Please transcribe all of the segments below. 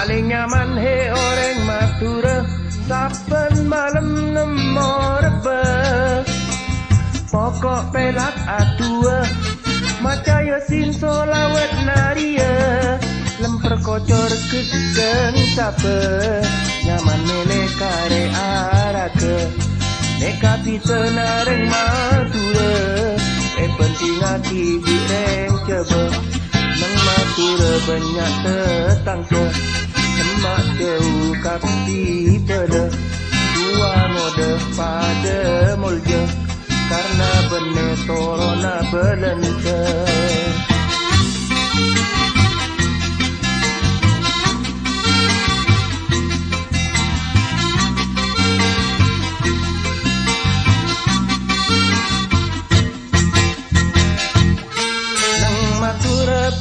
paling nyaman he orang Madura, saben malam nemo rebe. Pokok pelak adua, macaya sin solawat naria. Lemper kocor kegeng sape, nyaman mele kare arake. Neka pita nareng Madura, penting hati bireng coba. Nang Madura banyak tetangga, semak jauh kapi pada. Dua mode pada mulja, karena bener corona belanja.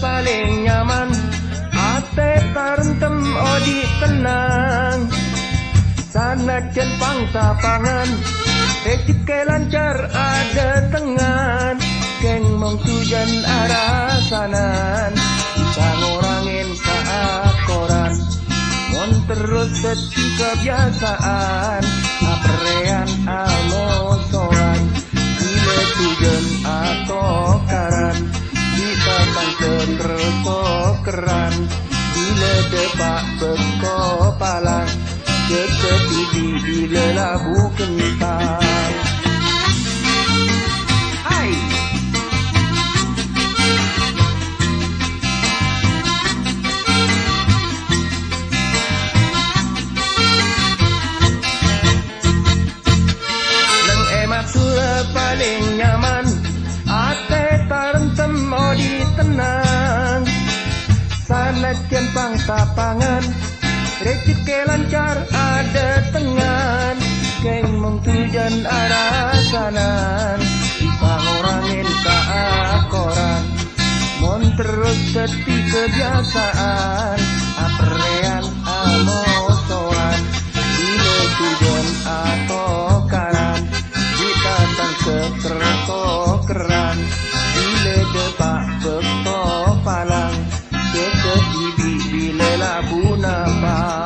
Paling nyaman ate tarentem odi tenang, sanajan pangsa pangan rezeki lancar ada tengan. Geng mong tujan arah sanan, bisa ngurangin keakoran. Mon terus dadi kebiasaan, aprean amosoan, gile tujan atau karan. Kita tangkep keran, bila depak berkopalan, jeket bibi bila labu kentang. Hai! Nang Madura paling nyaman, ate tarentem odi tenang, sanajan pangsa pangan rezeki lancar ada tengan. Geng mong tujan arah sanan, bisa ngurangin keakoran. Mon terus dadi kebiasaan, aprean amosoan, bila tujan atau karan. Kita tangkep keran, bila depak berkopalan, jeket bibi bila labu nafas.